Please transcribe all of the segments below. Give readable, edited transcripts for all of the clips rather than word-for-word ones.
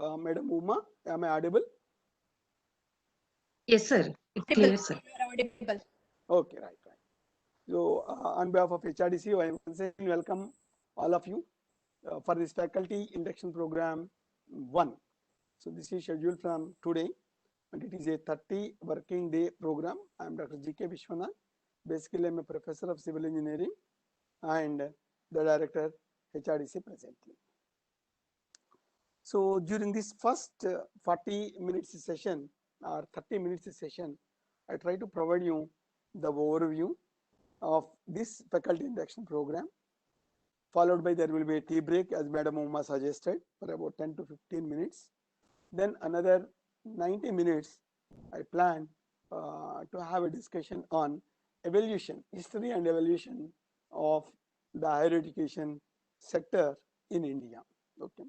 Madam Uma, am I audible? Yes, sir. It's clear, sir. You are audible. Okay, right. So, on behalf of HRDC, I once again welcome all of you for this faculty induction program 1. So, this is scheduled from today, and it is a 30 working day program. I am Dr. G.K. Vishwanath. Basically, I am a professor of civil engineering and the director HRDC presently. So, during this first 40 minutes session or 30 minutes session, I try to provide you the overview of this faculty induction program, followed by there will be a tea break as Madam Uma suggested for about 10 to 15 minutes. Then another 90 minutes I plan to have a discussion on evolution, history and evolution of the higher education sector in India. Okay.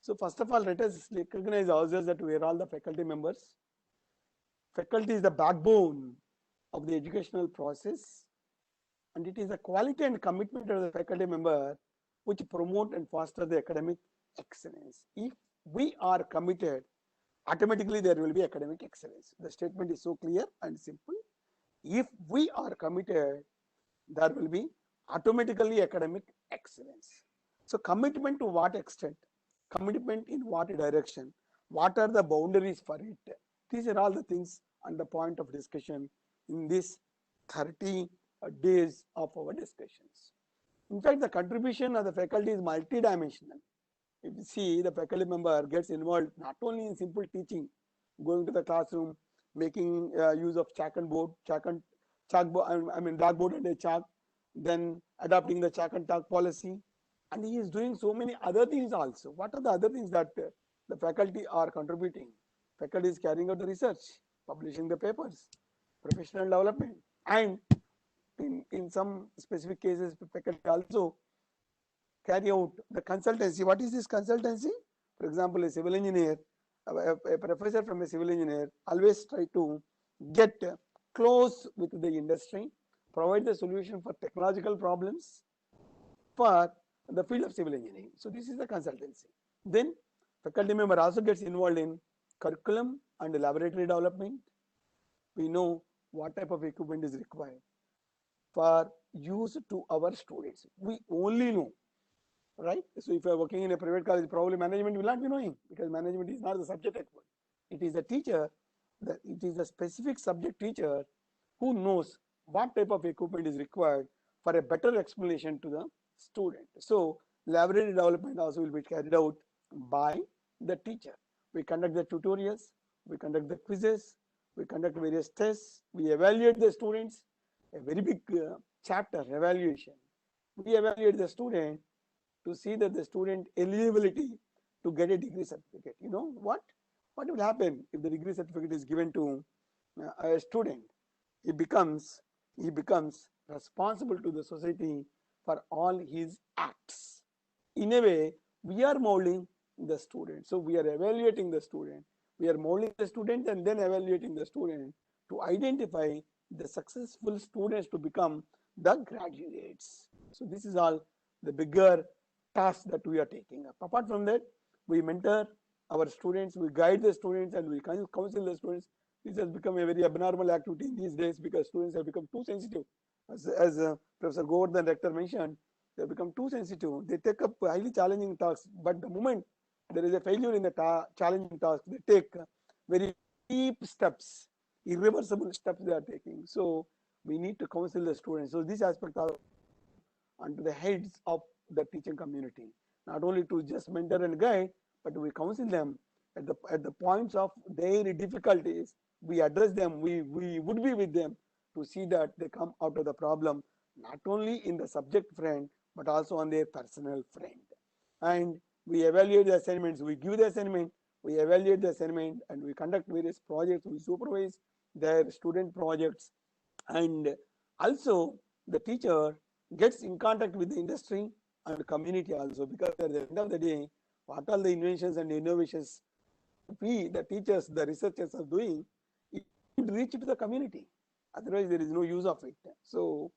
So first of all, let us recognize ourselves that we are all the faculty members. Faculty is the backbone of the educational process, and it is the quality and commitment of the faculty member which promote and foster the academic excellence. If we are committed, automatically there will be academic excellence. The statement is so clear and simple. If we are committed, there will be automatically academic excellence. So commitment to what extent, commitment in what direction, what are the boundaries for it, these are all the things and the point of discussion in this 30 days of our discussions. In fact, the contribution of the faculty is multidimensional. If you see, the faculty member gets involved not only in simple teaching, going to the classroom, making use of blackboard and a chalk, then adopting the chalk and talk policy, and he is doing so many other things also. What are the other things that the faculty are contributing? Faculty is carrying out the research, publishing the papers, professional development, and in some specific cases, faculty also carry out the consultancy. What is this consultancy? For example, a civil engineer, a professor from a civil engineer always try to get close with the industry, provide the solution for technological problems for the field of civil engineering. So this is the consultancy. Then faculty member also gets involved in curriculum and laboratory development. We know what type of equipment is required for use to our students. We only know, right? So if you are working in a private college, probably management will not be knowing, because management is not the subject expert. It is a teacher, it is a specific subject teacher who knows what type of equipment is required for a better explanation to the student. So laboratory development also will be carried out by the teacher. We conduct the tutorials, we conduct the quizzes, we conduct various tests, we evaluate the students, a very big chapter, evaluation. We evaluate the student to see that the student eligibility to get a degree certificate. You know what will happen if the degree certificate is given to a student? He becomes responsible to the society for all his acts. In a way, we are molding the student. So we are evaluating the student, we are molding the student and then evaluating the student to identify the successful students to become the graduates. So this is all the bigger task that we are taking up. Apart from that, we mentor our students, we guide the students, and we counsel the students. This has become a very abnormal activity in these days because students have become too sensitive. As Professor Govardhan Rector mentioned, they have become too sensitive. They take up highly challenging tasks, but the moment there is a failure in the challenging task, they take very deep steps, irreversible steps they are taking. So we need to counsel the students. So this aspect are onto the heads of the teaching community, not only to just mentor and guide, but we counsel them at the points of their difficulties. We address them, we would be with them to see that they come out of the problem, not only in the subject front, but also on their personal front. And we evaluate the assignments, we give the assignment, we evaluate the assignment, and we conduct various projects, we supervise their student projects, and also the teacher gets in contact with the industry and community also, because at the end of the day, what all the inventions and innovations we, the teachers, the researchers are doing, it should reach to the community. Otherwise, there is no use of it. So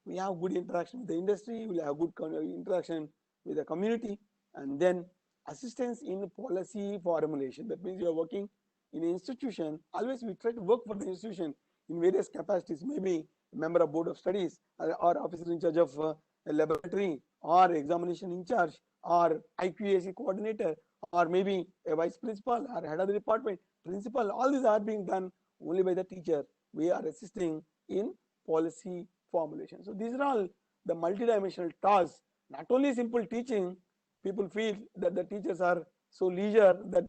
we have good interaction with the industry, we will have good interaction with the community, and then assistance in policy formulation. That means you are working in an institution. Always we try to work for the institution in various capacities, maybe a member of board of studies or officer in charge of a laboratory or examination in charge or IQAC coordinator or maybe a vice principal or head of the department, principal. All these are being done only by the teacher. We are assisting in policy formulation. So these are all the multidimensional tasks. Not only simple teaching, people feel that the teachers are so leisure that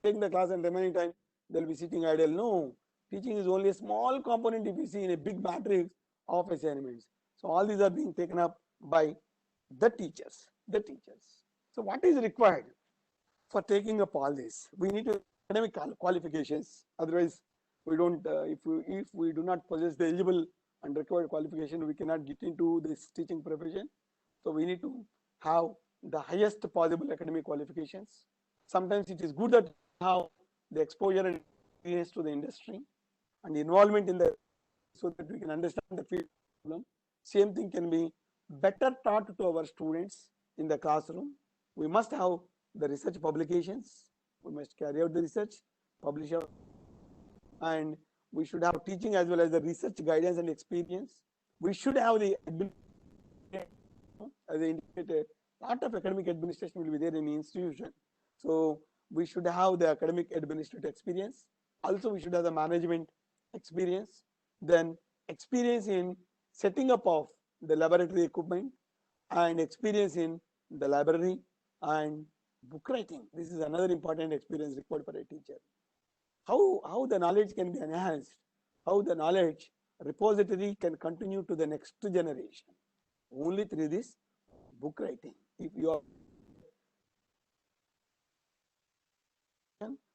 taking the class and remaining time they'll be sitting idle. No, teaching is only a small component if you see in a big matrix of assignments. So all these are being taken up by the teachers. The teachers. So what is required for taking up all this? We need to academic qualifications. Otherwise, we don't. If we do not possess the eligible and required qualification, we cannot get into this teaching profession. So we need to have the highest possible academic qualifications. Sometimes it is good that have the exposure and experience to the industry and involvement in the so that we can understand the field problem. Same thing can be better taught to our students in the classroom. We must have the research publications. We must carry out the research, publish our, and we should have teaching as well as the research guidance and experience. We should have the as I indicated, lot of academic administration will be there in the institution. So we should have the academic administrative experience. Also, we should have the management experience. Then experience in setting up of the laboratory equipment and experience in the library and book writing. This is another important experience required for a teacher. How the knowledge can be enhanced, how the knowledge repository can continue to the next generation. Only through this book writing. If you are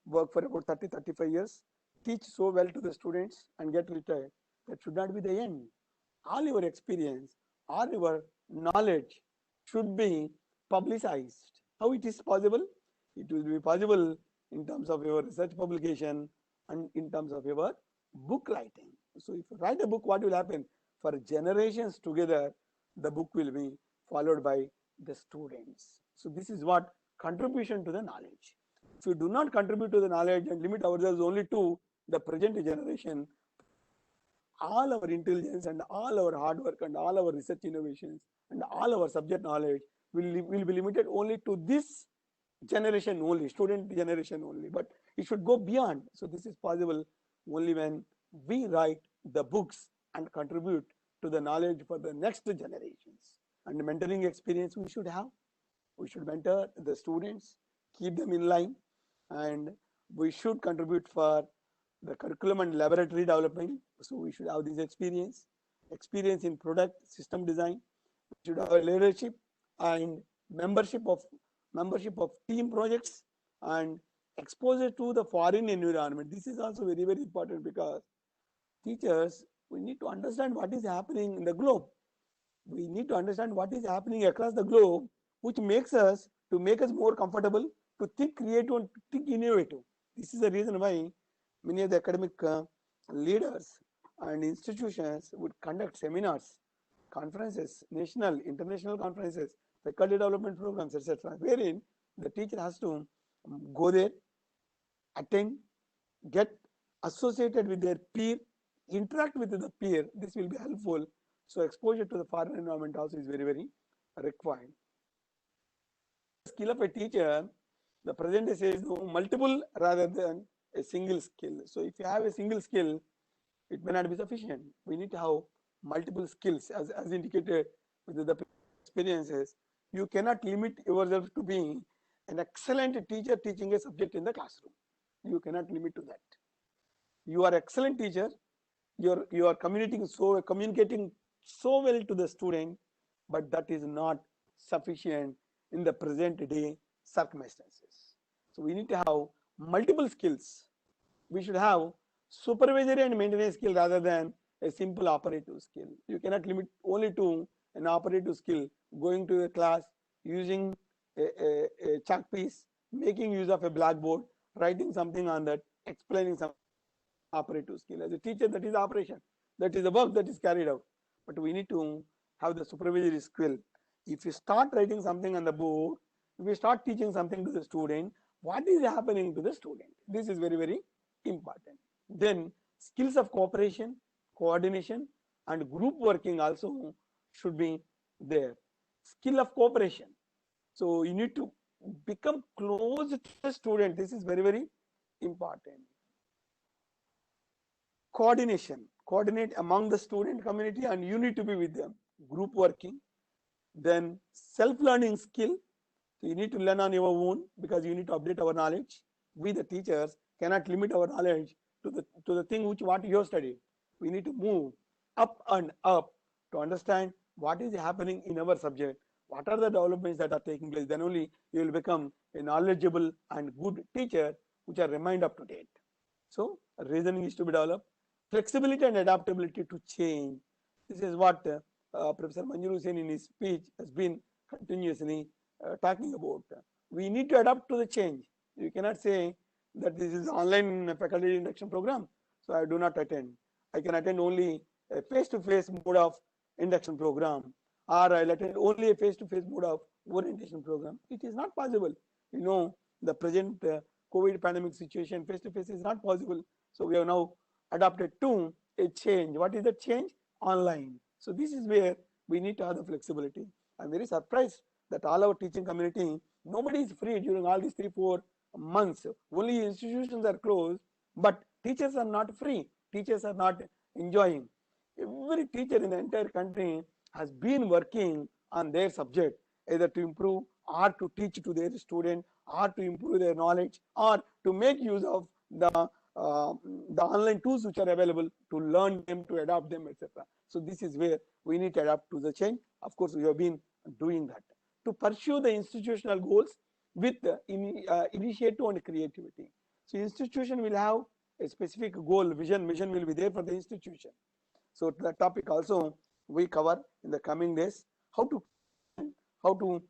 work for about 30-35 years, teach so well to the students and get retired, that should not be the end. All your experience, all your knowledge should be publicized. How it is possible? It will be possible in terms of your research publication and in terms of your book writing. So if you write a book, what will happen? For generations together, the book will be followed by the students. So this is what contribution to the knowledge. If you do not contribute to the knowledge and limit ourselves only to the present generation, all our intelligence and all our hard work and all our research innovations and all our subject knowledge will be limited only to this generation only, student generation only, but it should go beyond. So this is possible only when we write the books and contribute to the knowledge for the next generations. And the mentoring experience we should have. We should mentor the students, keep them in line, and we should contribute for the curriculum and laboratory development. So we should have this experience in product system design. We should have leadership and membership of team projects and exposure to the foreign environment. This is also very, very important because teachers, we need to understand what is happening in the globe. We need to understand what is happening across the globe, which makes us more comfortable to think creative and think innovative. This is the reason why many of the academic leaders and institutions would conduct seminars, conferences, national, international conferences, faculty development programs, etc., wherein the teacher has to go there, attend, get associated with their peer, interact with the peer. This will be helpful. So exposure to the foreign environment also is very, very required. Skill of a teacher, the present day says no, multiple rather than a single skill. So if you have a single skill, it may not be sufficient. We need to have multiple skills as indicated with the experiences. You cannot limit yourself to being an excellent teacher teaching a subject in the classroom. You cannot limit to that. You are excellent teacher. You are communicating so well to the student, but that is not sufficient in the present day circumstances. So we need to have multiple skills. We should have supervisory and maintenance skill rather than a simple operative skill. You cannot limit only to an operative skill, going to a class, using a chalk piece, making use of a blackboard, writing something on that, explaining some operative skill. As a teacher, that is operation. That is the work that is carried out. But we need to have the supervisory skill. If you start writing something on the board, we start teaching something to the student, what is happening to the student? This is very, very important. Then skills of cooperation, coordination, and group working also should be there. Skill of cooperation. So you need to become close to the student. This is very, very important. Coordination. Coordinate among the student community and you need to be with them. Group working. Then self-learning skill. So you need to learn on your own because you need to update our knowledge. We the teachers cannot limit our knowledge to the thing what you have studied. We need to move up and up to understand what is happening in our subject, what are the developments that are taking place. Then only you will become a knowledgeable and good teacher which are remained up to date. So reasoning is to be developed, flexibility and adaptability to change. This is what Professor Manjul Hussain in his speech has been continuously talking about. We need to adapt to the change. You cannot say that this is online faculty induction program, so I do not attend. I can attend only a face-to-face mode of induction program, or I'll attend only a face-to-face mode of orientation program. It is not possible. You know, the present COVID pandemic situation, face-to-face is not possible. So we have now adapted to a change. What is the change? Online. So this is where we need to have the flexibility. I'm very surprised that all our teaching community, nobody is free during all these 3-4 months. Only institutions are closed, but teachers are not free. Teachers are not enjoying. Every teacher in the entire country has been working on their subject, either to improve or to teach to their student or to improve their knowledge or to make use of the online tools which are available to learn them, to adapt them, etc. So this is where we need to adapt to the change. Of course, we have been doing that. To pursue the institutional goals with initiative and creativity. So institution will have a specific goal, mission will be there for the institution. So the topic also we cover in the coming days, how to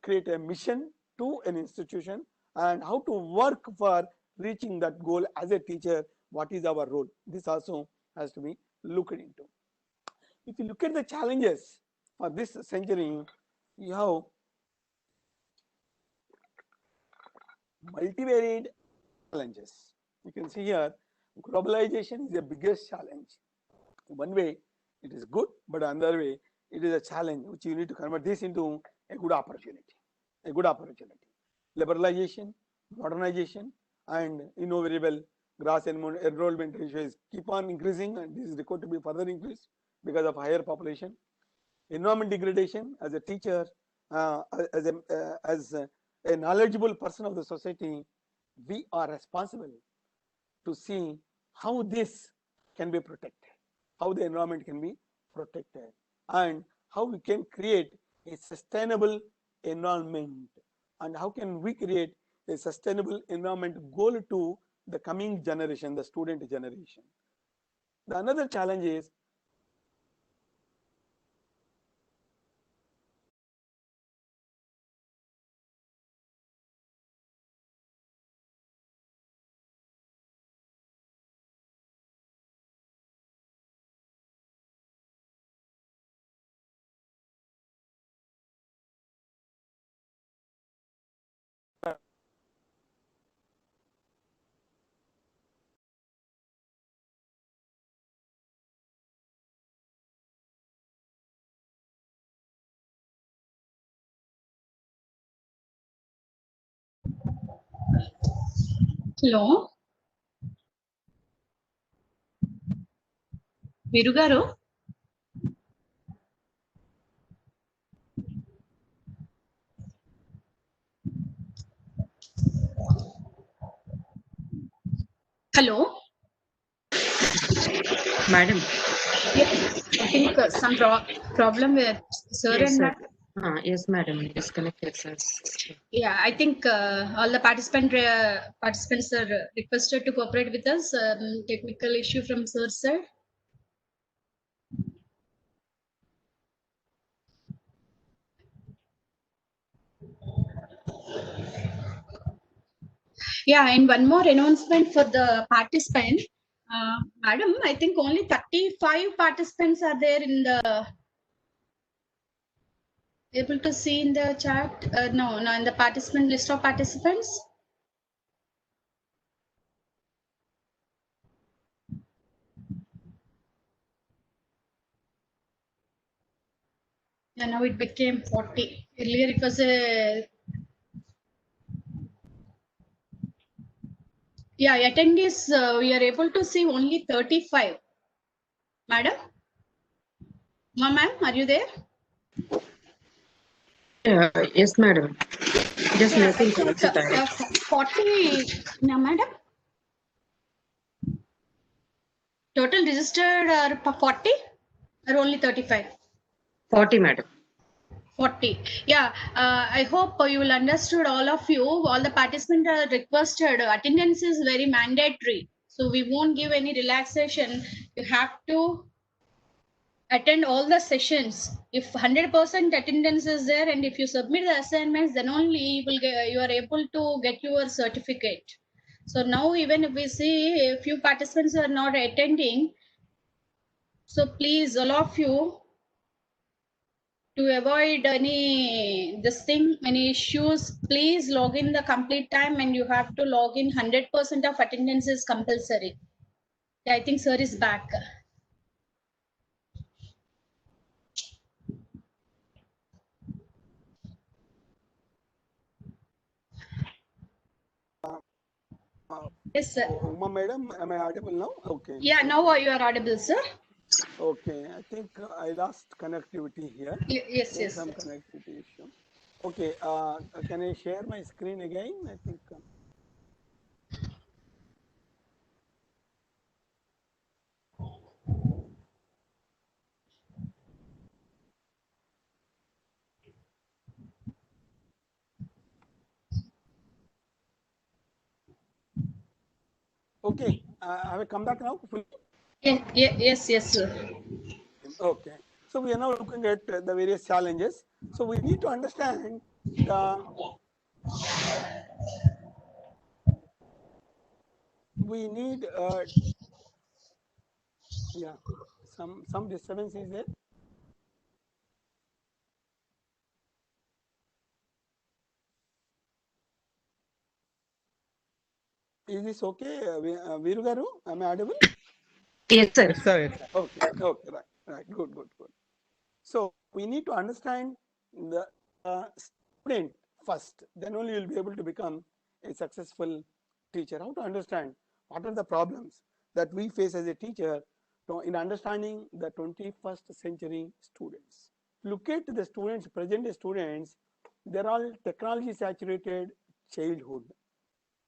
create a mission to an institution and how to work for reaching that goal as a teacher. What is our role? This also has to be looked into. If you look at the challenges for this century, you have multivariate challenges. You can see here, globalization is the biggest challenge. One way it is good, but another way it is a challenge which you need to convert this into a good opportunity. A good opportunity. Liberalization, modernization, and you know very well, gross enrollment ratios keep on increasing, and this is required to be further increased because of higher population. Environment degradation. As a teacher, as a knowledgeable person of the society, we are responsible to see how this can be protected, how the environment can be protected, and how we can create a sustainable environment, and how can we create a sustainable environment goal to the coming generation, the student generation. The another challenge is Hello, Viru garu. Hello. Madam. Yes, I think some problem with sir Yes, and sir. madam. Yes, madam. Disconnected, sir. Yeah, I think all the participants are requested to cooperate with us. Technical issue from sir, sir. Yeah, and one more announcement for the participant. Madam, I think only 35 participants are there in the Able to see in the chat? No, in the participant list of participants. Yeah, now it became 40. Earlier it was a. Yeah, attendees, we are able to see only 35. Madam? Ma'am, are you there? Yes, madam. Just Yeah, I making think contact. 40. No, madam? Total registered are 40 or only 35? 40, madam. 40. Yeah, I hope you will understood, all of you. All the participants are requested. Attendance is very mandatory. So we won't give any relaxation. You have to attend all the sessions. If 100% attendance is there and if you submit the assignments, then only you are able to get your certificate. So now even if we see a few participants are not attending, so please, all of you, to avoid any issues, please log in the complete time, and you have to log in 100% of attendance is compulsory. Yeah, I think sir is back. Yes, sir. Uma madam, am I audible now? Okay. Yeah, now you are audible, sir. Okay, I think I lost connectivity here. Yes, There's yes. some connectivity issue. Okay, can I share my screen again? I think. Okay, have I come back now? Yes, sir. Okay, so we are now looking at the various challenges. So we need to understand the we need yeah, some disturbance is there. Is this okay, Veeru garu? Am I audible? Yes, sir. Yes, sir. Okay, okay, right, good. So we need to understand the student first, then only you'll be able to become a successful teacher. How to understand what are the problems that we face as a teacher in understanding the 21st century students. Look at the students, present students, they're all technology saturated childhood,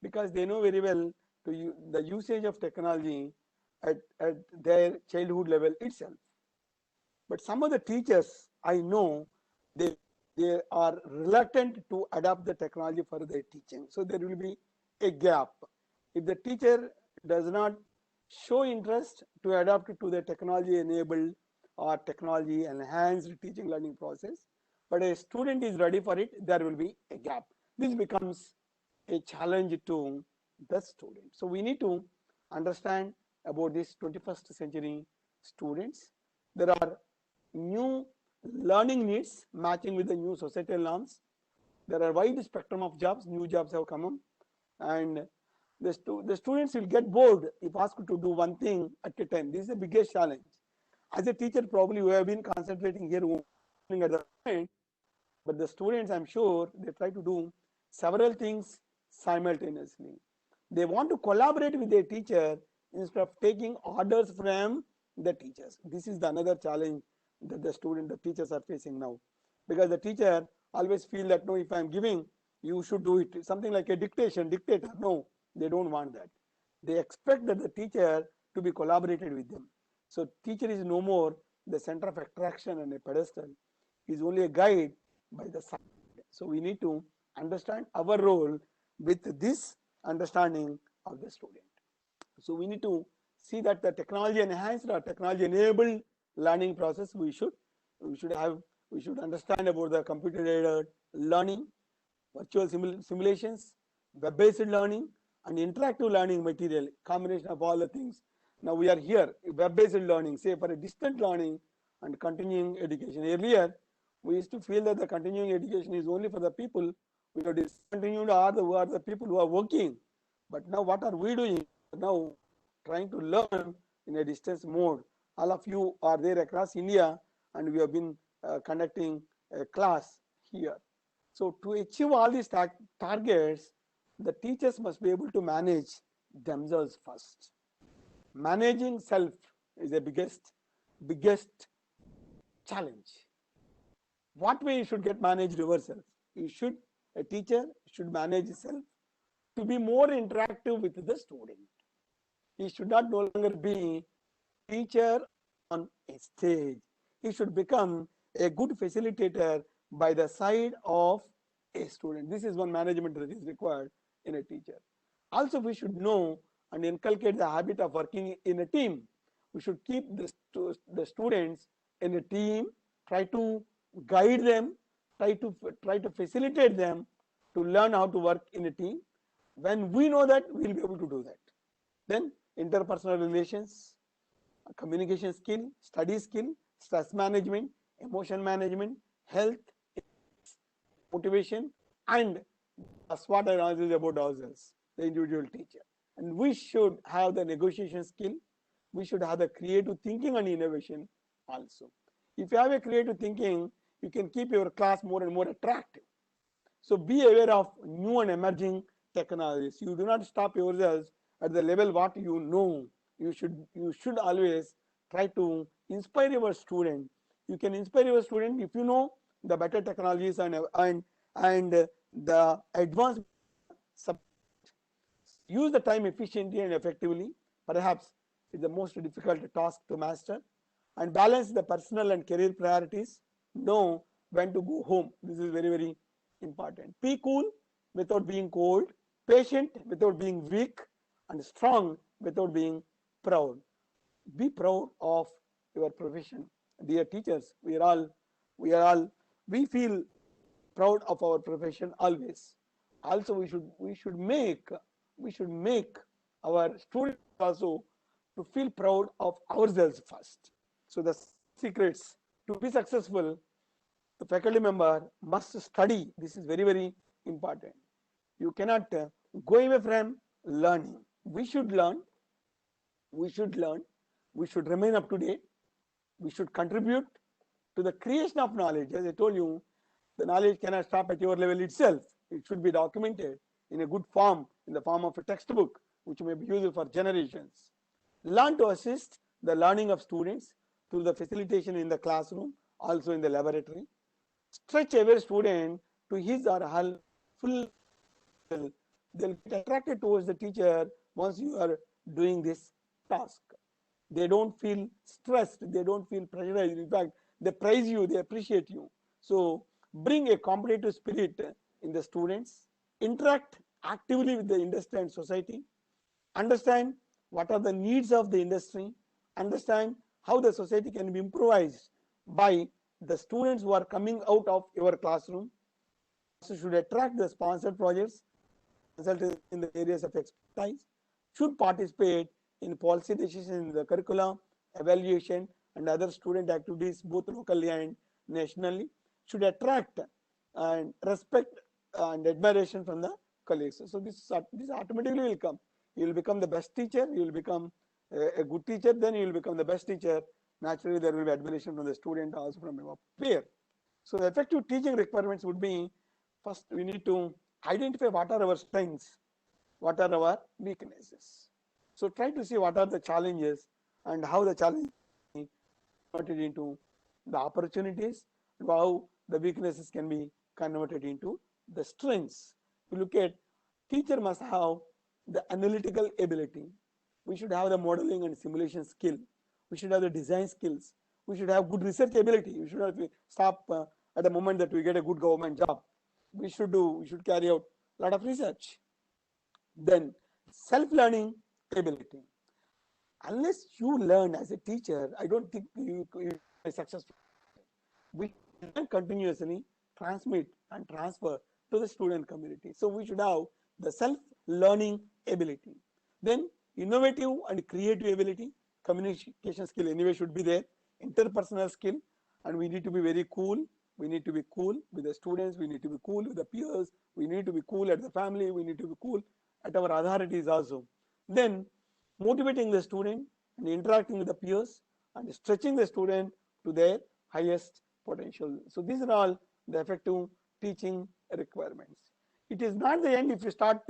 because they know very well the usage of technology at their childhood level itself. But some of the teachers I know, they they are reluctant to adopt the technology for their teaching. So there will be a gap. If the teacher does not show interest to adapt to the technology enabled or technology enhanced teaching learning process, but a student is ready for it, there will be a gap. This becomes a challenge to the student. So we need to understand about this 21st century students. There are new learning needs matching with the new societal norms. There are wide spectrum of jobs, new jobs have come up, and the students will get bored if asked to do one thing at a time. This is the biggest challenge. As a teacher, probably you have been concentrating here at the point, but the students, I'm sure, they try to do several things simultaneously. They want to collaborate with their teacher instead of taking orders from the teachers. This is the another challenge that the teachers are facing now, because the teacher always feel that, no, if I'm giving, you should do it. Something like a dictator. No, they don't want that. They expect that the teacher to be collaborated with them. So teacher is no more the center of attraction and a pedestal. He is only a guide by the side. So we need to understand our role with this understanding of the student. So we need to see that the technology enhanced or technology enabled learning process we should understand about the computer aided learning, virtual simulations, web based learning, and interactive learning material, combination of all the things. Now we are here, web based learning, say for a distant learning and continuing education. Earlier We used to feel that the continuing education is only for the people who are discontinued or who are the people who are working. But now what are we doing? Now trying to learn in a distance mode. All of you are there across India, and we have been conducting a class here. So to achieve all these targets, the teachers must be able to manage themselves first. Managing self is the biggest challenge. What way you should get managed yourself? A teacher should manage himself to be more interactive with the student. He should not no longer be teacher on a stage. He should become a good facilitator by the side of a student. This is one management that is required in a teacher. Also, we should know and inculcate the habit of working in a team. We should keep the students in a team, try to guide them, try to facilitate them to learn how to work in a team. When we know that, we will be able to do that. Then interpersonal relations, communication skill, study skill, stress management, emotion management, health, motivation, and the SWOT analysis about ourselves, the individual teacher. And we should have the negotiation skill. We should have the creative thinking and innovation also. If you have a creative thinking, you can keep your class more and more attractive. So be aware of new and emerging technologies. You do not stop yourselves at the level what you know. You should always try to inspire your student. You can inspire your student if you know the better technologies and the advanced. Use the time efficiently and effectively. Perhaps is the most difficult task to master. And balance the personal and career priorities. Know when to go home. This is very important. Be cool without being cold, patient without being weak, and strong without being proud. Be proud of your profession. Dear teachers, we feel proud of our profession always. Also, we should make our students also to feel proud of ourselves first. So the secrets to be successful, the faculty member must study. This is very important. You cannot go away from learning. We should learn. We should remain up to date. We should contribute to the creation of knowledge. As I told you, the knowledge cannot stop at your level itself. It should be documented in a good form, in the form of a textbook, which may be used for generations. Learn to assist the learning of students through the facilitation in the classroom, also in the laboratory. Stretch every student to his or her full. They'll get attracted towards the teacher once you are doing this task. They don't feel stressed, they don't feel pressurized. In fact, they praise you, they appreciate you. So bring a competitive spirit in the students. Interact actively with the industry and society. Understand what are the needs of the industry. Understand how the society can be improvised by the students who are coming out of your classroom. So should attract the sponsored projects, consult in the areas of expertise, should participate in policy decisions in the curriculum, evaluation, and other student activities, both locally and nationally, should attract and respect and admiration from the colleagues. So this automatically will come. You will become the best teacher, you will become a good teacher, then you will become the best teacher. Naturally, there will be admiration from the student, also from your peer. So the effective teaching requirements would be, first we need to identify what are our strengths, what are our weaknesses. So try to see what are the challenges and how the challenges are converted into the opportunities, and how the weaknesses can be converted into the strengths. You look at, teacher must have the analytical ability. We should have the modeling and simulation skill. We should have the design skills. We should have good research ability. We should not stop at the moment that we get a good government job. We should carry out a lot of research. Then self-learning ability. Unless you learn as a teacher, I don't think you are successful. We can continuously transmit and transfer to the student community. So we should have the self-learning ability. Then innovative and creative ability, communication skill anyway should be there, interpersonal skill, and we need to be very cool, We need to be cool with the students, we need to be cool with the peers, we need to be cool at the family, we need to be cool at our authorities also. Then motivating the student and interacting with the peers and stretching the student to their highest potential. So these are all the effective teaching requirements. It is not the end if you start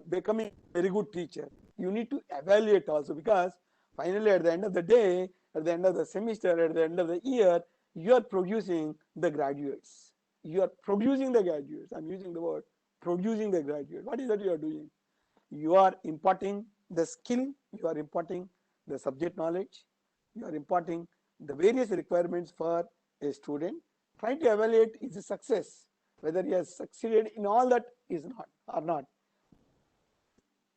becoming a very good teacher. You need to evaluate also, because finally at the end of the day, at the end of the semester, at the end of the year, you are producing the graduates. You are producing the graduates. I'm using the word producing the graduate. What is that you are doing? You are imparting the skill, you are imparting the subject knowledge, you are imparting the various requirements for a student. Try to evaluate his success, whether he has succeeded in all that is not or not.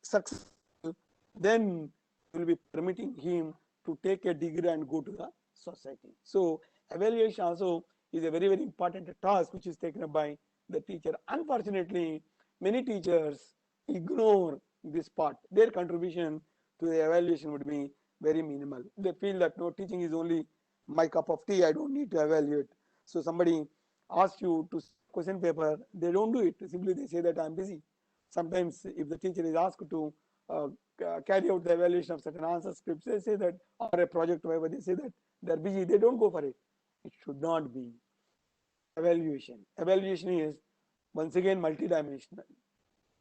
Successful, then you will be permitting him to take a degree and go to the society. So evaluation also is a very, very important task which is taken up by the teacher. Unfortunately, many teachers ignore this part. Their contribution to the evaluation would be very minimal. They feel that no, teaching is only my cup of tea, I don't need to evaluate. So somebody asks you to question paper, they don't do it. Simply they say that I'm busy. Sometimes if the teacher is asked to carry out the evaluation of certain answer scripts, they say that, or a project, whatever, they say that they're busy, they don't go for it. It should not be. Evaluation. Evaluation is once again multidimensional.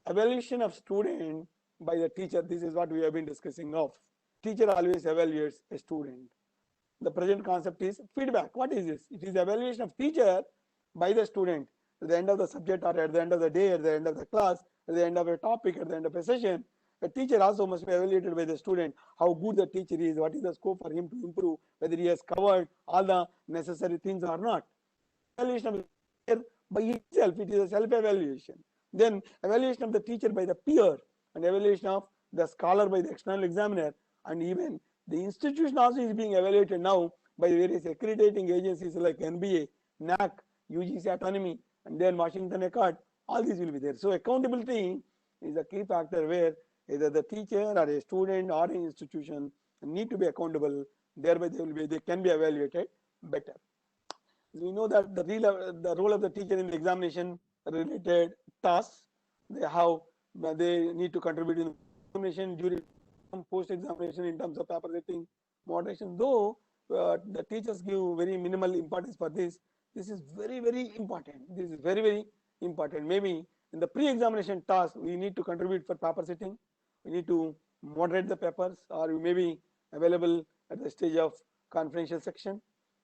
Evaluation of student by the teacher, this is what we have been discussing of. Teacher always evaluates a student. The present concept is feedback. What is this? It is evaluation of teacher by the student at the end of the subject, or at the end of the day, at the end of the class, at the end of a topic, at the end of a session. The teacher also must be evaluated by the student, how good the teacher is, what is the scope for him to improve, whether he has covered all the necessary things or not. Evaluation of the teacher by itself, it is a self-evaluation. Then evaluation of the teacher by the peer, and evaluation of the scholar by the external examiner, and even the institution also is being evaluated now by various accrediting agencies like NBA, NAC, UGC Autonomy, and then Washington Accord. All these will be there. So accountability is a key factor where either the teacher or a student or an institution need to be accountable. Thereby they can be evaluated better. We know that the role of the teacher in the examination related tasks, they need to contribute in the examination, during post examination, in terms of paper setting, moderation. Though the teachers give very minimal importance for this, this is very, very important. This is very, very important. Maybe in the pre-examination task, we need to contribute for paper setting. We need to moderate the papers, or we may be available at the stage of conferential section.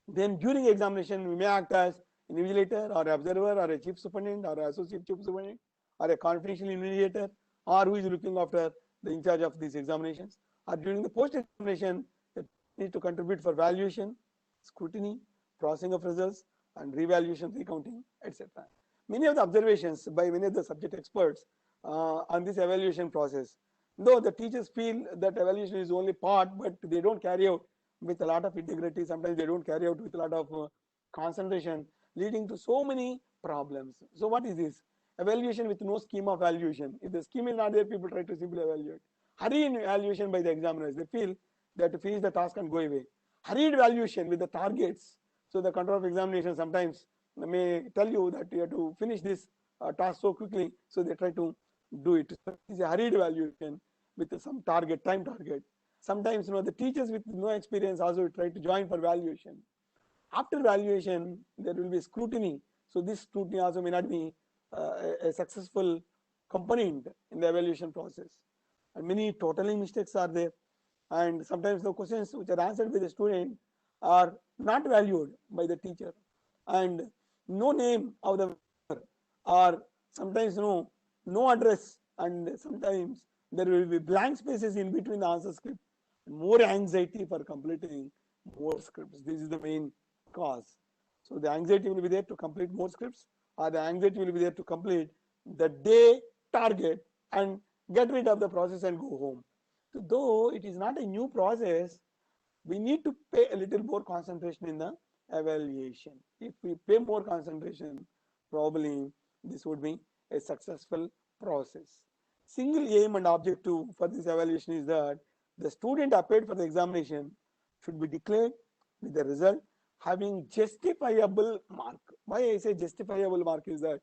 Then during examination, we may act as invigilator or observer or a chief superintendent or associate chief superintendent or a confidential invigilator, or who is looking after the in charge of these examinations. Or during the post examination, they need to contribute for valuation, scrutiny, processing of results, and revaluation, recounting, etc. Many of the observations by many of the subject experts on this evaluation process, though the teachers feel that evaluation is only part, but they don't carry out with a lot of integrity. Sometimes they don't carry out with a lot of concentration, leading to so many problems. So what is this? Evaluation with no scheme of evaluation. If the scheme is not there, people try to simply evaluate. Hurried evaluation by the examiners. They feel they have to finish the task and go away. Hurried evaluation with the targets. So the control of examination sometimes may tell you that you have to finish this task so quickly, so they try to do it. So it's a hurried evaluation with some target, time target. Sometimes the teachers with no experience also try to join for valuation. After valuation, there will be scrutiny. So this scrutiny also may not be a successful component in the evaluation process. And many totaling mistakes are there. And sometimes the questions which are answered by the student are not valued by the teacher. And no name of the or sometimes no address, and sometimes there will be blank spaces in between the answer script. More anxiety for completing more scripts. This is the main cause. So the anxiety will be there to complete more scripts, or the anxiety will be there to complete the day target and get rid of the process and go home. So though it is not a new process, we need to pay a little more concentration in the evaluation. If we pay more concentration, probably this would be a successful process. Single aim and objective for this evaluation is that the student appeared for the examination should be declared with the result having justifiable mark. Why I say justifiable mark is that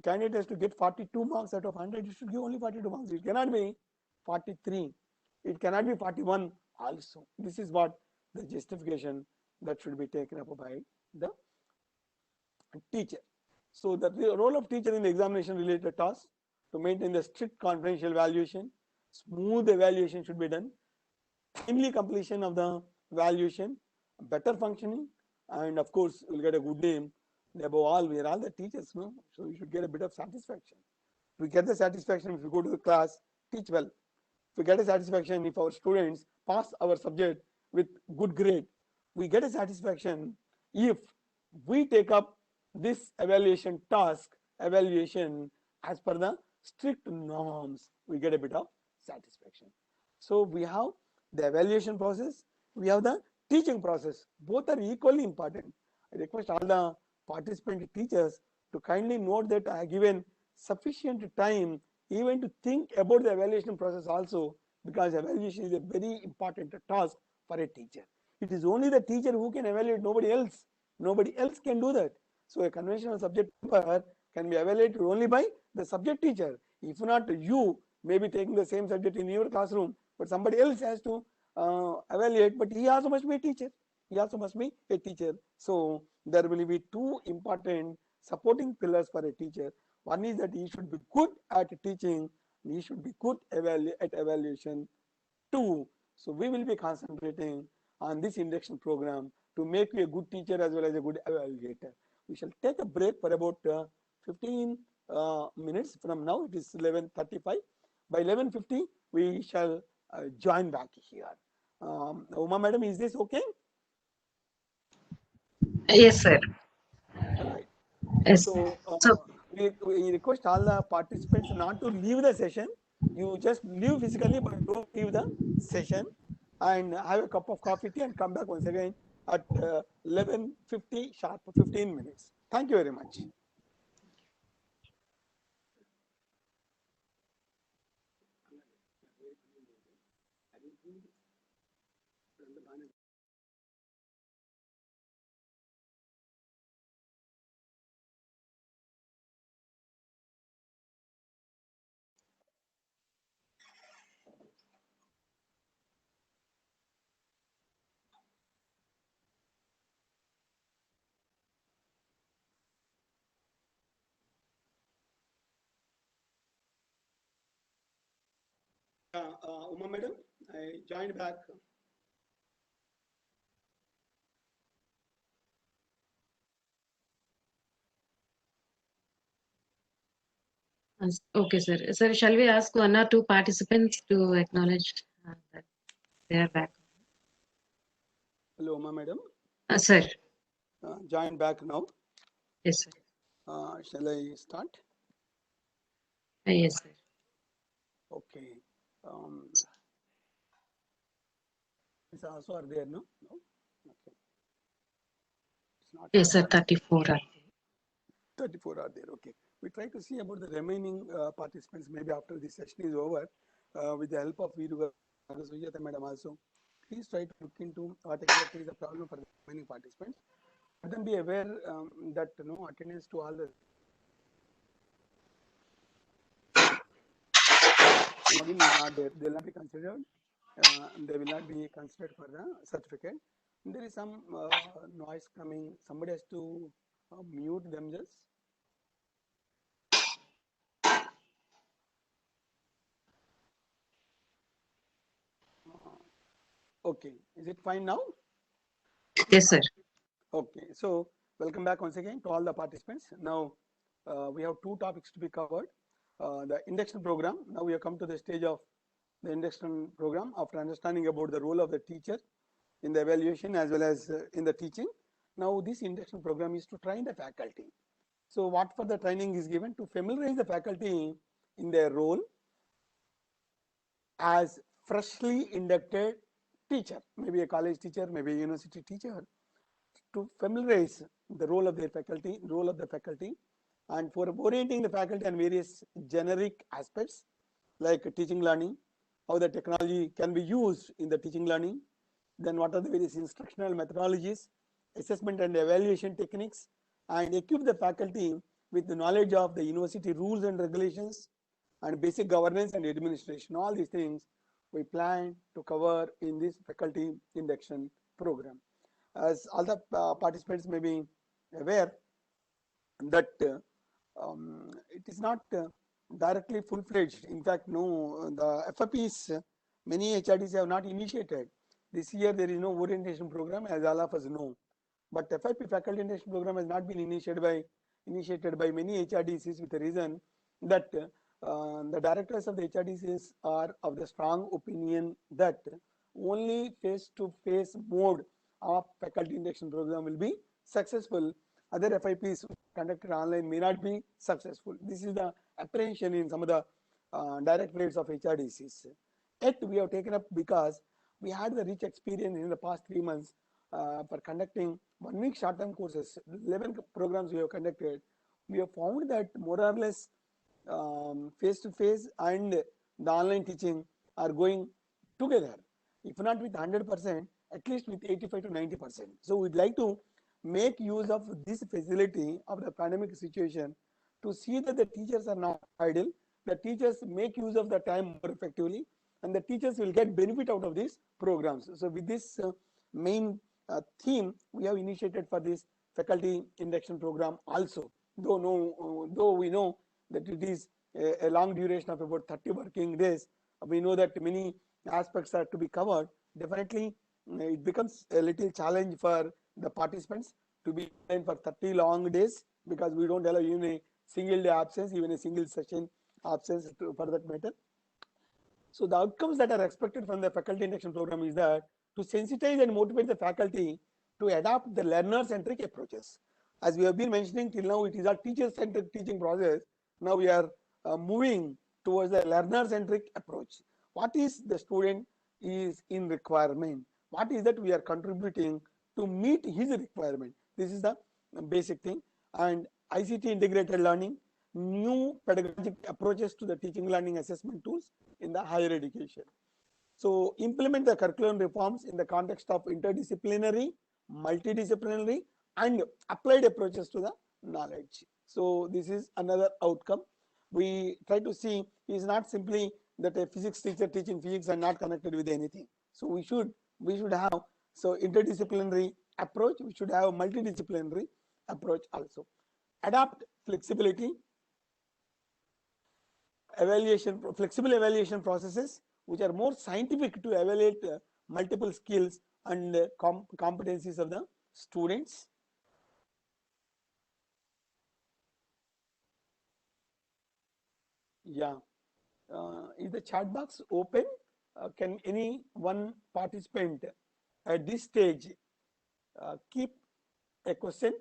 candidate has to get 42 marks out of 100, you should give only 42 marks. It cannot be 43. It cannot be 41 also. This is what the justification that should be taken up by the teacher. So the role of teacher in the examination related tasks to maintain the strict confidential evaluation, smooth evaluation should be done, timely completion of the evaluation, better functioning, and of course we'll get a good name. Above all, we are all the teachers, no? So you should get a bit of satisfaction. If we get the satisfaction, if you go to the class, teach well. If we get a satisfaction, if our students pass our subject with good grade, we get a satisfaction if we take up this evaluation task, evaluation as per the strict norms, we get a bit of satisfaction. So we have the evaluation process, we have the teaching process. Both are equally important. I request all the participant teachers to kindly note that I have given sufficient time even to think about the evaluation process also, because evaluation is a very important task for a teacher. It is only the teacher who can evaluate, nobody else. Nobody else can do that. So a conventional subject paper can be evaluated only by the subject teacher. If not, you may be taking the same subject in your classroom, but somebody else has to evaluate, but he also must be a teacher. He also must be a teacher. So there will be two important supporting pillars for a teacher. One is that he should be good at teaching, he should be good at evaluation too. So we will be concentrating on this induction program to make you a good teacher as well as a good evaluator. We shall take a break for about 15 minutes from now. It is 11:35. By 11:50, we shall join back here. Uma madam, is this okay? Yes, sir. All right. Yes. So So, we request all the participants not to leave the session. You just leave physically, but don't leave the session, and have a cup of coffee tea and come back once again at 11:50 sharp, 15 minutes. Thank you very much. Uma madam, I joined back. okay, sir. Sir, shall we ask one or two participants to acknowledge that they are back? Hello, Uma madam. Sir. Join back now. Yes, sir. Shall I start? Yes, sir. Okay. It's also are there, no? No? Okay. It's not. Yes, sir. 34 are there. 34 are there. Okay. We try to see about the remaining participants maybe after this session is over with the help of Viru Sujata madam also. Please try to look into what exactly is the problem for the remaining participants. Let them be aware that attendance to all the login is not there. They will not be considered. They will not be considered for the certificate. There is some noise coming. Somebody has to mute themselves. Okay, is it fine now? Yes, sir. Okay, so welcome back once again to all the participants. Now we have two topics to be covered. The induction program. Now we have come to the stage of the induction program after understanding about the role of the teacher in the evaluation as well as in the teaching. Now this induction program is to train the faculty. So what for the training is given to familiarize the faculty in their role as freshly inducted teacher, maybe a college teacher, maybe a university teacher, to familiarize the role of their faculty, and for orienting the faculty on various generic aspects like teaching learning, how the technology can be used in the teaching learning, then what are the various instructional methodologies, assessment and evaluation techniques, and equip the faculty with the knowledge of the university rules and regulations and basic governance and administration. All these things we plan to cover in this faculty induction program. As all the participants may be aware that it is not directly full-fledged. In fact, no, the FFPs, many HRDs have not initiated. This year there is no orientation program, as all of us know. But FIP faculty induction program has not been initiated by many HRDCs with the reason that the directors of the HRDCs are of the strong opinion that only face-to-face mode of faculty induction program will be successful. Other FIPs conducted online may not be successful. This is the apprehension in some of the directorates of HRDCs. Yet we have taken up because we had the rich experience in the past 3 months for conducting 1 week short-term courses. 11 programs we have conducted. We have found that more or less face-to-face and the online teaching are going together. If not with 100%, at least with 85 to 90%. So we'd like to make use of this facility of the pandemic situation to see that the teachers are not idle, the teachers make use of the time more effectively, and the teachers will get benefit out of these programs. So with this main theme, we have initiated for this faculty induction program also. Though we know that it is a long duration of about 30 working days, we know that many aspects are to be covered. Definitely, it becomes a little challenge for the participants to be in for 30 long days, because we don't allow even a single day absence, even a single session absence for that matter. So the outcomes that are expected from the faculty induction program is that to sensitize and motivate the faculty to adopt the learner-centric approaches. As we have been mentioning till now, it is a teacher-centric teaching process. Now we are moving towards the learner-centric approach. What is the student is in requirement? What is that we are contributing to meet his requirement? This is the basic thing. And ICT integrated learning, new pedagogic approaches to the teaching learning assessment tools in the higher education. So implement the curriculum reforms in the context of interdisciplinary, multidisciplinary, and applied approaches to the knowledge. So this is another outcome. We try to see is not simply that a physics teacher teaching physics and not connected with anything. So we should have interdisciplinary approach. We should have a multidisciplinary approach also. Adopt flexibility, flexible evaluation processes which are more scientific to evaluate multiple skills and competencies of the students. Yeah, is the chat box open? Can any one participant at this stage keep a question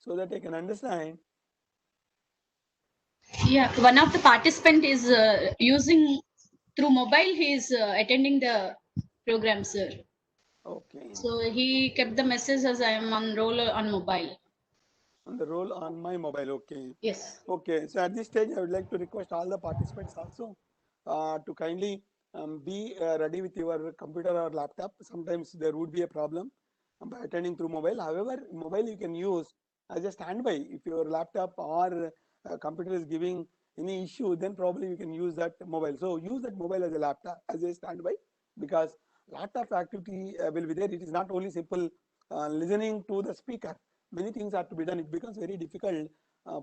so that I can understand? Yeah, one of the participant is using through mobile. He is attending the program, sir. Okay. So he kept the message as I am on roll on mobile. On the roll on my mobile. Okay. Yes. Okay. So at this stage, I would like to request all the participants also to kindly be ready with your computer or laptop. Sometimes there would be a problem by attending through mobile. However, mobile you can use as a standby. If your laptop or computer is giving any issue, then probably you can use that mobile. So use that mobile as a laptop as a standby, because lot of activity will be there. It is not only simple listening to the speaker. Many things are to be done. It becomes very difficult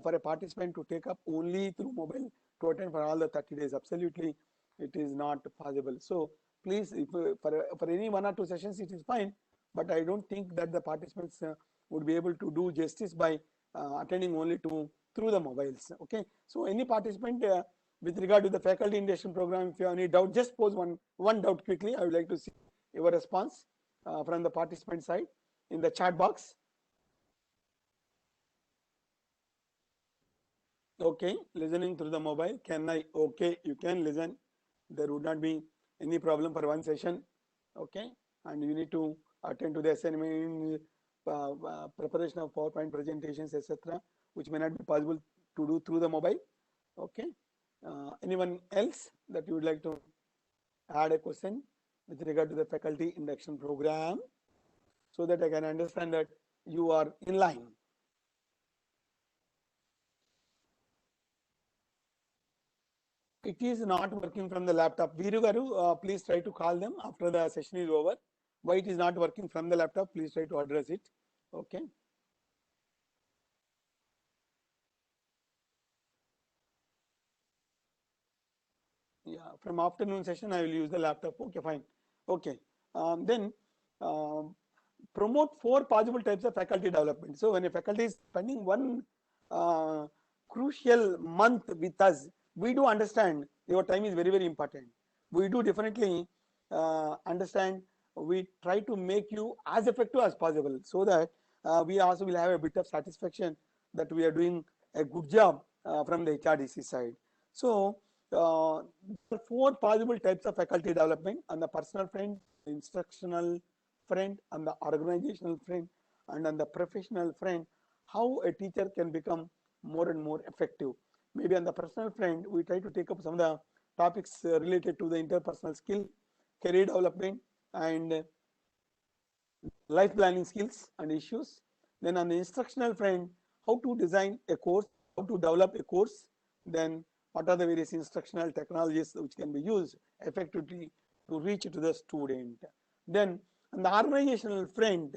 for a participant to take up only through mobile to attend for all the 30 days. Absolutely, it is not possible. So please, if, for any 1 or 2 sessions, it is fine. But I don't think that the participants would be able to do justice by attending only through the mobiles. Okay. So any participant with regard to the faculty induction program, if you have any doubt, just pose one doubt quickly. I would like to see your response from the participant side in the chat box. Okay, listening through the mobile. Can I? Okay, you can listen. There would not be any problem for one session. Okay, and you need to attend to the assignment, preparation of PowerPoint presentations, etc., which may not be possible to do through the mobile. Okay, anyone else that you would like to add a question? with regard to the faculty induction program, so that I can understand that you are in line. It is not working from the laptop. Veeru garu, please try to call them after the session is over. Why it is not working from the laptop? Please try to address it. Okay. Yeah, from afternoon session I will use the laptop. Okay, fine. Okay. Then promote 4 possible types of faculty development. So when a faculty is spending one crucial month with us, we do understand your time is very important. We do definitely understand. We try to make you as effective as possible, so that we also will have a bit of satisfaction that we are doing a good job from the HRDC side. So there are 4 possible types of faculty development: on the personal front, instructional front, on the organizational front, and on the professional front. How a teacher can become more and more effective. Maybe on the personal front, we try to take up some of the topics related to the interpersonal skill, career development, and life planning skills and issues. Then on the instructional front, how to design a course, how to develop a course, then what are the various instructional technologies which can be used effectively to reach to the student. Then on the organizational front,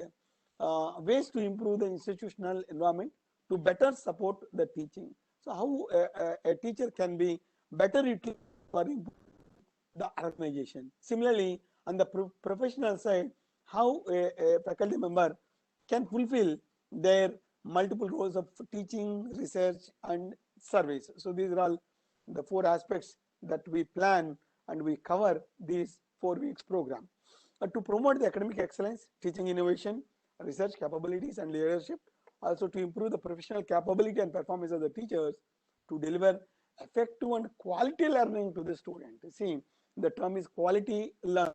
ways to improve the institutional environment to better support the teaching. So how a teacher can be better utilized for the organization. Similarly, on the professional side, how a faculty member can fulfill their multiple roles of teaching, research, and service. So these are all the 4 aspects that we plan and we cover these 4 weeks program. To promote the academic excellence, teaching innovation, research capabilities, and leadership, also to improve the professional capability and performance of the teachers, to deliver effective and quality learning to the student. See, the term is quality learning.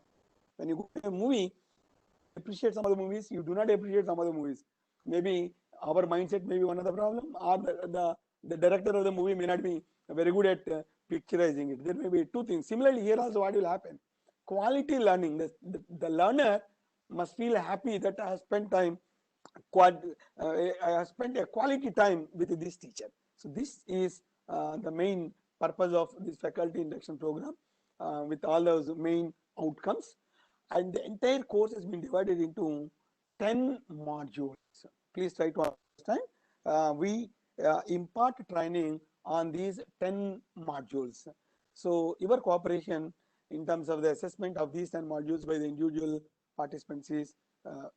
When you go to a movie, appreciate some of the movies, you do not appreciate some of the movies. Maybe our mindset may be one of the problem, or the director of the movie may not be very good at picturizing it. There may be 2 things. Similarly, here also what will happen? Quality learning. The learner must feel happy that I have spent time, I have spent a quality time with this teacher. So this is the main purpose of this faculty induction program, with all those main outcomes. And the entire course has been divided into 10 modules. Please try to understand. We impart training on these 10 modules. So your cooperation in terms of the assessment of these 10 modules by the individual participants is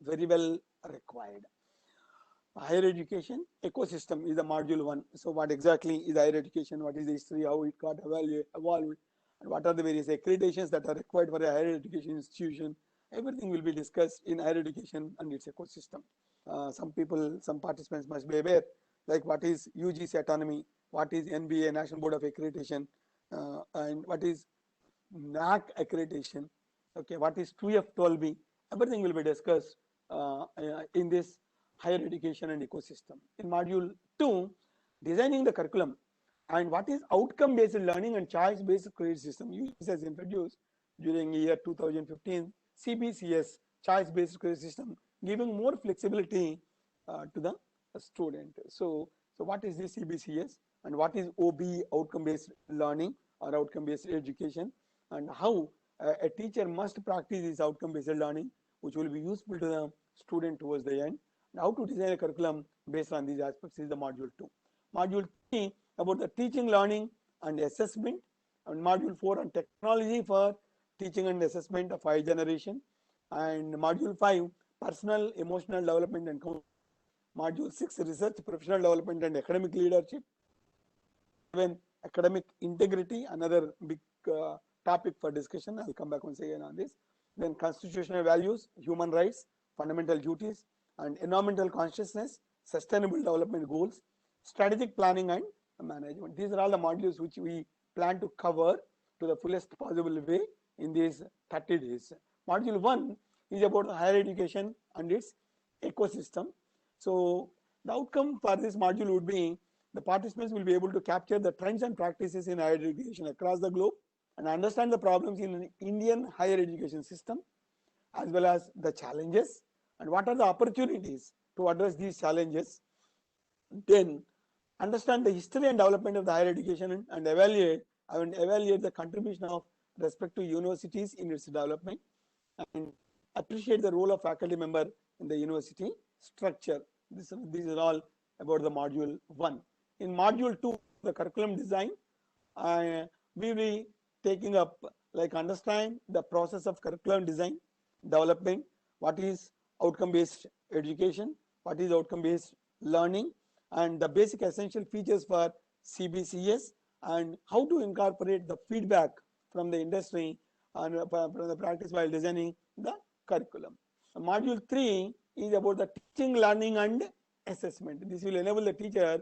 very well required. Higher education ecosystem is the module 1. So what exactly is higher education? What is the history? How it got evolved? And what are the various accreditations that are required for a higher education institution? Everything will be discussed in higher education and its ecosystem. Some participants must be aware, like what is UGC autonomy, what is NBA, National Board of Accreditation, and what is NAC accreditation. Okay, what is 2F12B? Everything will be discussed in this higher education and ecosystem. In module 2, designing the curriculum, and what is outcome based learning and choice based credit system. UGC has introduced during year 2015 CBCS, choice based credit system, giving more flexibility to the student. So what is this CBCS, and what is OB, outcome based learning or outcome based education, and how a teacher must practice this outcome based learning, which will be useful to the student towards the end. And how to design a curriculum based on these aspects is the module 2. Module 3 about the teaching, learning, and assessment, and module 4 on technology for teaching and assessment of 5th generation, and module 5 personal emotional development and counseling, module 6 research, professional development, and academic leadership, 7 academic integrity, another big topic for discussion. I'll come back once again on this. Then constitutional values, human rights, fundamental duties, and environmental consciousness, sustainable development goals, strategic planning and management. These are all the modules which we plan to cover to the fullest possible way in these 30 days. Module 1 is about higher education and its ecosystem. So the outcome for this module would be the participants will be able to capture the trends and practices in higher education across the globe, and understand the problems in an Indian higher education system, as well as the challenges and what are the opportunities to address these challenges. Then understand the history and development of the higher education and evaluate the contribution of respective universities in its development, and appreciate the role of faculty member in the university structure. This is all about the module 1. In module 2, the curriculum design, we will be taking up like understand the process of curriculum design, development, what is outcome based education, what is outcome based learning, and the basic essential features for CBCS, and how to incorporate the feedback from the industry and from the practice while designing the curriculum. Module 3 is about the teaching, learning and assessment. This will enable the teacher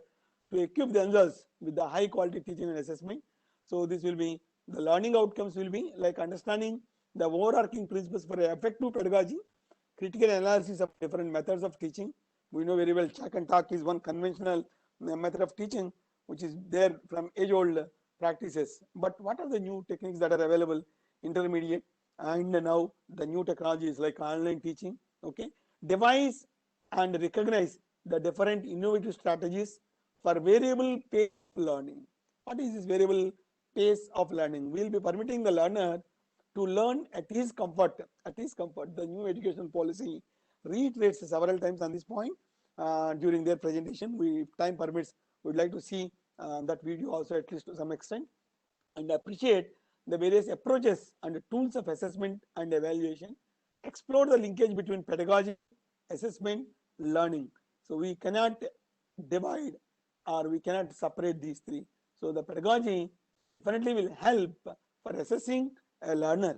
to equip themselves with the high quality teaching and assessment. So this will be the learning outcomes will be like understanding the overarching principles for effective pedagogy, critical analysis of different methods of teaching. We know very well chalk and talk is one conventional method of teaching which is there from age old practices. But what are the new techniques that are available, intermediate, and now the new technologies like online teaching, okay, devise and recognize the different innovative strategies for variable pace learning. What is this variable pace of learning? We will be permitting the learner to learn at his comfort. At his comfort, the new education policy reiterates several times on this point during their presentation. We, if time permits, we would like to see that video also at least to some extent, and appreciate the various approaches and tools of assessment and evaluation. Explore the linkage between pedagogy, assessment, learning. So we cannot divide or we cannot separate these three. So the pedagogy definitely will help for assessing a learner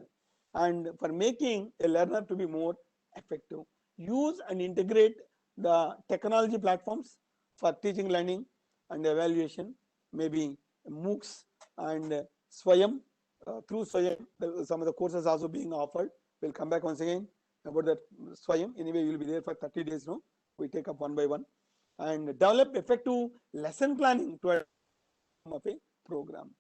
and for making a learner to be more effective. Use and integrate the technology platforms for teaching, learning and evaluation, maybe MOOCs and Swayam. Through Swayam, some of the courses also being offered. We'll come back once again about that Swayam. Anyway, you'll be there for 30 days now. We take up one by one, and develop effective lesson planning to a program.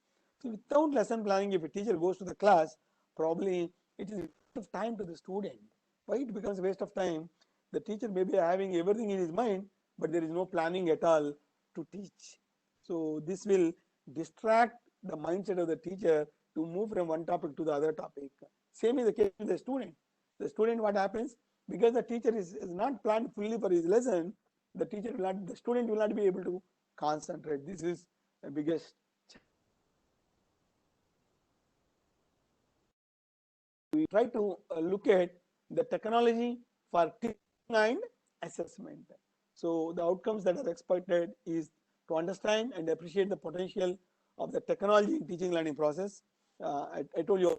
So without lesson planning, if a teacher goes to the class, probably it is a waste of time to the student. Why it becomes a waste of time? The teacher may be having everything in his mind, but there is no planning at all to teach. So this will distract the mindset of the teacher to move from one topic to the other topic. Same is the case with the student. The student, what happens? Because the teacher is not planned fully for his lesson, the student will not be able to concentrate. This is the biggest. We try to look at the technology for teaching and assessment. So the outcomes that are expected is to understand and appreciate the potential of the technology in teaching learning process. I told you,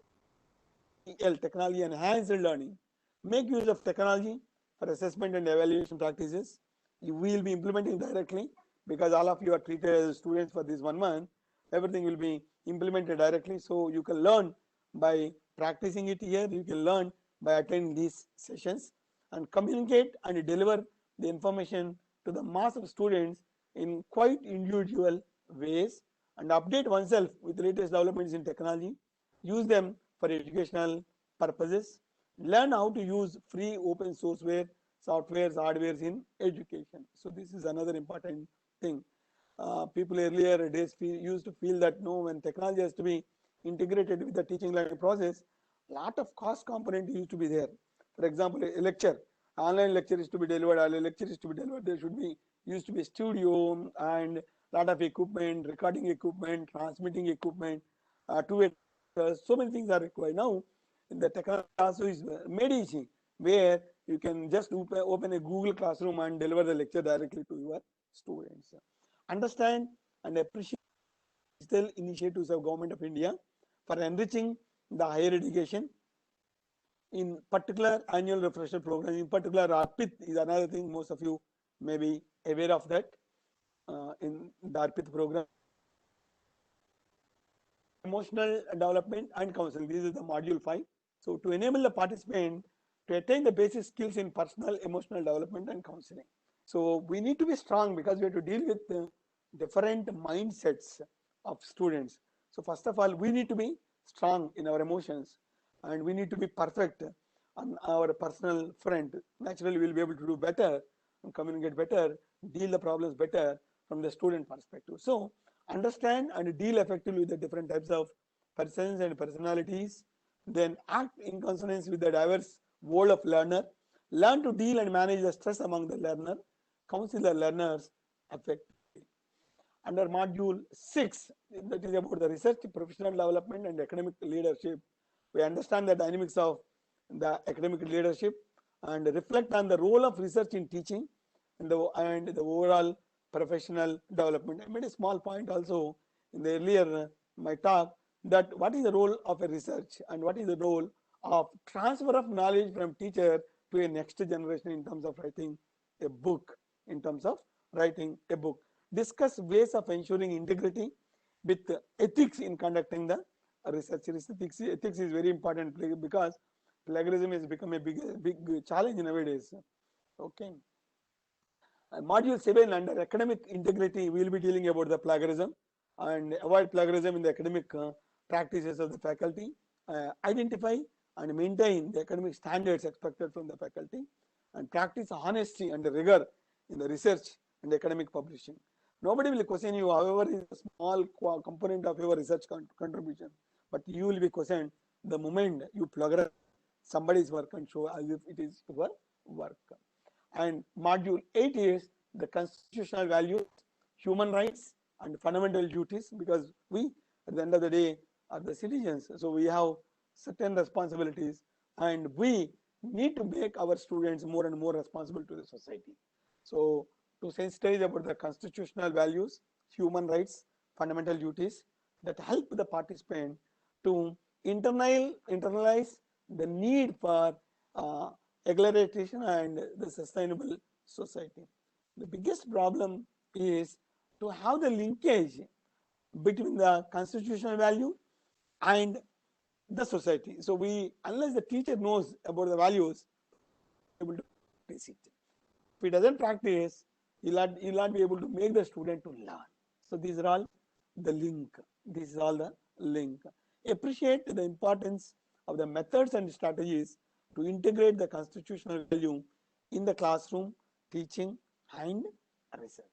technology enhanced learning. Make use of technology for assessment and evaluation practices. You will be implementing directly because all of you are treated as students for this 1 month. Everything will be implemented directly, so you can learn by practicing it here. You can learn by attending these sessions and communicate and deliver the information to the mass of students in quite individual ways, and update oneself with the latest developments in technology. Use them for educational purposes. Learn how to use free open sourceware, softwares, hardwares in education. So this is another important thing. People earlier days used to feel that no, when technology has to be integrated with the teaching learning process, a lot of cost component used to be there. For example, a lecture, online lecture is to be delivered, a lecture is to be delivered, there should be used to be a studio and a lot of equipment, recording equipment, transmitting equipment, so many things are required. Now the technology also is made easy, where you can just open a Google Classroom and deliver the lecture directly to your students. Understand and appreciate digital initiatives of Government of India for enriching the higher education. In particular, annual refresher program, in particular ARPIT is another thing most of you may be aware of that. In the ARPIT program, emotional development and counseling, this is the module 5. So to enable the participant to attain the basic skills in personal emotional development and counseling. So we need to be strong because we have to deal with different mindsets of students. So first of all, we need to be strong in our emotions, and we need to be perfect on our personal front. Naturally, we'll be able to do better, communicate better, deal the problems better from the student perspective. So understand and deal effectively with the different types of persons and personalities, then act in consonance with the diverse world of learner, learn to deal and manage the stress among the learner, counsel the learners effectively. Under module 6, that is about the research, professional development and academic leadership, we understand the dynamics of the academic leadership and reflect on the role of research in teaching and the overall professional development. I made a small point also in the earlier my talk, that what is the role of a research and what is the role of transfer of knowledge from teacher to a next generation in terms of writing a book, in terms of writing a book. Discuss ways of ensuring integrity with ethics in conducting the research. Ethics is very important because plagiarism has become a big challenge nowadays. Okay. Module 7, under academic integrity, we will be dealing about the plagiarism and avoid plagiarism in the academic practices of the faculty, identify and maintain the academic standards expected from the faculty, and practice honesty and rigor in the research and academic publishing. Nobody will question you, however, is a small component of your research contribution, but you will be questioned the moment you plagiarize somebody's work and show as if it is your work. And module 8 is the constitutional values, human rights and fundamental duties, because we at the end of the day are the citizens, so we have certain responsibilities and we need to make our students more and more responsible to the society. So to sensitize about the constitutional values, human rights, fundamental duties that help the participant to internalize the need for egalitarian and the sustainable society. The biggest problem is to have the linkage between the constitutional value and the society. So unless the teacher knows about the values, able to practice it. If he doesn't practice, he'll not be able to make the student to learn. So these are all the link. This is all the link. Appreciate the importance of the methods and strategies to integrate the constitutional value in the classroom, teaching and research.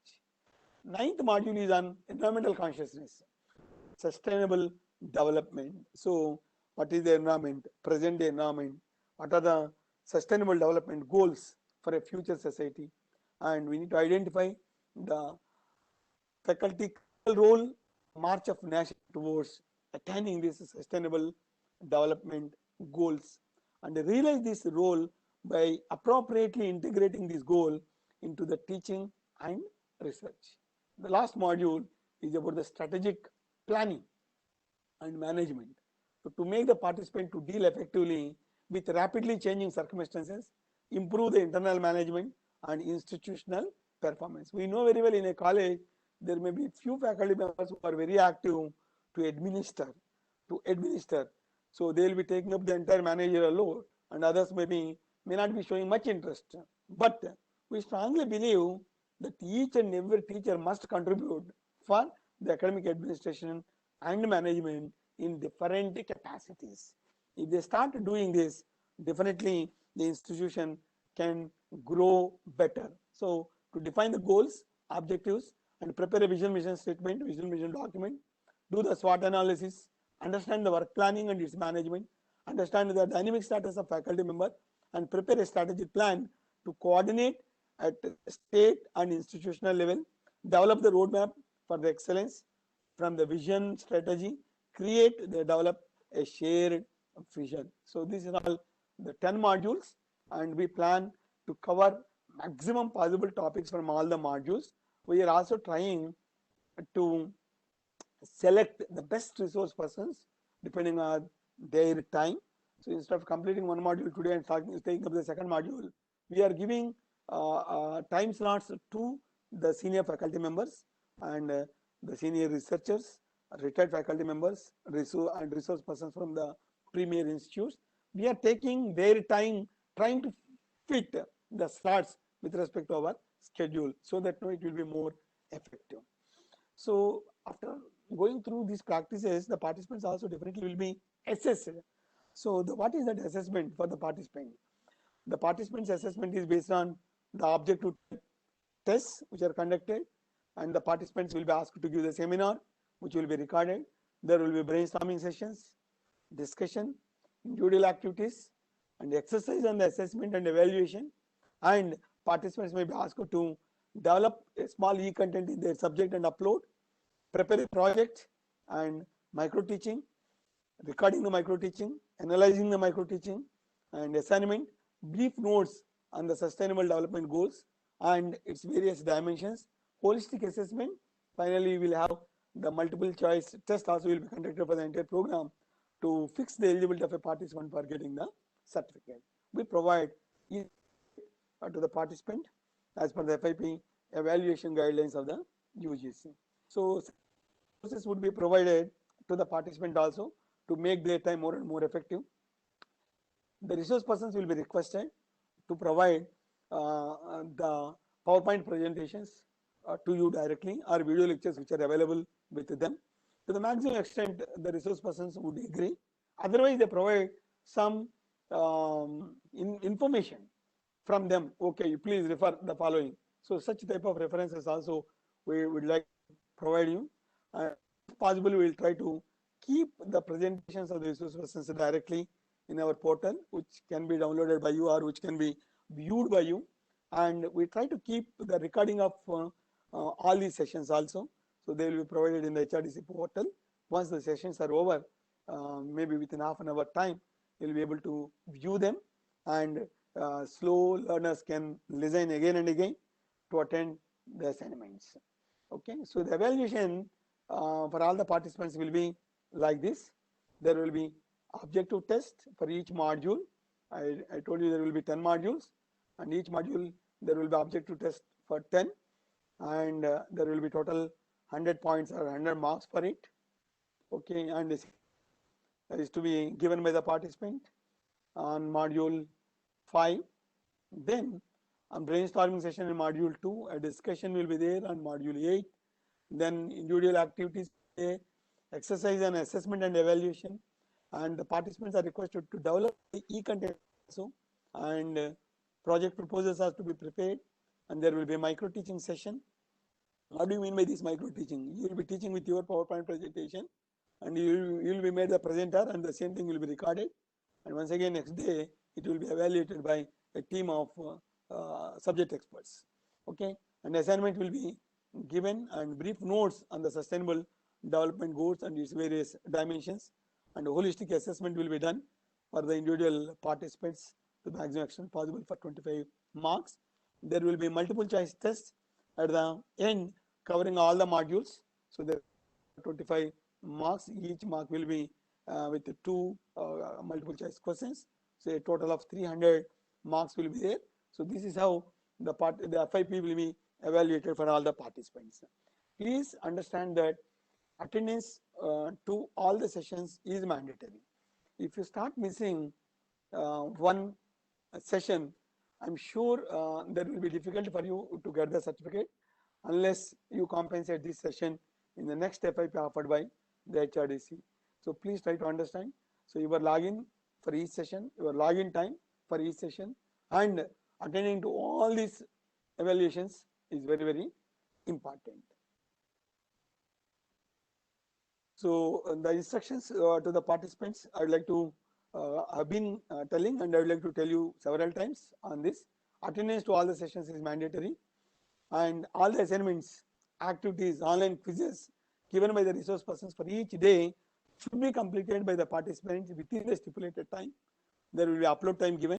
9th module is on environmental consciousness, sustainable development. So what is the environment, present day environment, what are the sustainable development goals for a future society, and we need to identify the faculty role, march of nation towards attaining these sustainable development goals, and realize this role by appropriately integrating this goal into the teaching and research. The last module is about the strategic planning and management. So to make the participant to deal effectively with rapidly changing circumstances, improve the internal management and institutional performance. We know very well in a college there may be few faculty members who are very active to administer. So they will be taking up the entire managerial load, and others may not be showing much interest. But we strongly believe that each and every teacher must contribute for the academic administration and management in different capacities. If they start doing this, definitely the institution can grow better. So to define the goals, objectives, and prepare a vision mission statement, vision mission document, do the SWOT analysis, understand the work planning and its management, understand the dynamic status of faculty member, and prepare a strategic plan to coordinate at state and institutional level, develop the roadmap for the excellence from the vision strategy, develop a shared vision. So these are all the 10 modules, and we plan to cover maximum possible topics from all the modules. We are also trying to select the best resource persons depending on their time. So instead of completing one module today and taking up the second module, we are giving time slots to the senior faculty members and the senior researchers, retired faculty members, resource persons from the premier institutes. We are taking their time, trying to fit the slots with respect to our schedule, so that it will be more effective. So after going through these practices, the participants also definitely will be assessed. So what is that assessment for the participant? The participants assessment is based on the objective tests which are conducted, and the participants will be asked to give the seminar which will be recorded. There will be brainstorming sessions, discussion, individual activities, and exercise on the assessment and evaluation. And participants may be asked to develop a small e-content in their subject and upload, prepare a project and micro teaching, recording the micro teaching, analyzing the micro teaching, and assignment, brief notes on the sustainable development goals and its various dimensions, holistic assessment. Finally, we will have the multiple choice test also will be conducted for the entire program to fix the eligibility of a participant for getting the certificate. We provide to the participant as per the FIP evaluation guidelines of the UGC. So resources would be provided to the participant also to make their time more and more effective. The resource persons will be requested to provide the PowerPoint presentations to you directly, or video lectures which are available with them. To the maximum extent, the resource persons would agree. Otherwise, they provide some information from them. Okay, please refer the following. So such type of references also we would like to provide you. If possible, we will try to keep the presentations of the resource persons directly in our portal, which can be downloaded by you or which can be viewed by you. And we try to keep the recording of all these sessions also. So they will be provided in the HRDC portal. Once the sessions are over, maybe within half an hour time, you'll be able to view them, and slow learners can listen again and again to attend the assignments. Okay, so the evaluation for all the participants will be like this. There will be objective test for each module. I told you there will be 10 modules, and each module there will be objective test for 10, and there will be total 100 points or 100 marks for it. Okay, and this is to be given by the participant on module 5. Then on brainstorming session in module 2, a discussion will be there on module 8. Then individual activities, exercise and assessment and evaluation, and the participants are requested to develop the e-content also, and project proposals are to be prepared, and there will be a micro teaching session. What do you mean by this micro teaching? You will be teaching with your PowerPoint presentation, and you will be made the presenter, and the same thing will be recorded, and once again next day it will be evaluated by a team of subject experts. Okay, and assignment will be given, and brief notes on the sustainable development goals and its various dimensions, and a holistic assessment will be done for the individual participants to the maximum extent possible for 25 marks. There will be multiple choice tests at the end covering all the modules. So there are 25 marks. Each mark will be with 2 multiple choice questions. So a total of 300 marks will be there. So this is how the FIP will be evaluated for all the participants. Please understand that attendance to all the sessions is mandatory. If you start missing one session, I'm sure that will be difficult for you to get the certificate unless you compensate this session in the next FIP offered by the HRDC. So please try to understand. So your login for each session, your login time for each session, and attending to all these evaluations is very, very important. So the instructions to the participants, I would like to have been telling, and I would like to tell you several times on this. Attendance to all the sessions is mandatory, and all the assignments, activities, online quizzes given by the resource persons for each day should be completed by the participants within the stipulated time. There will be upload time given.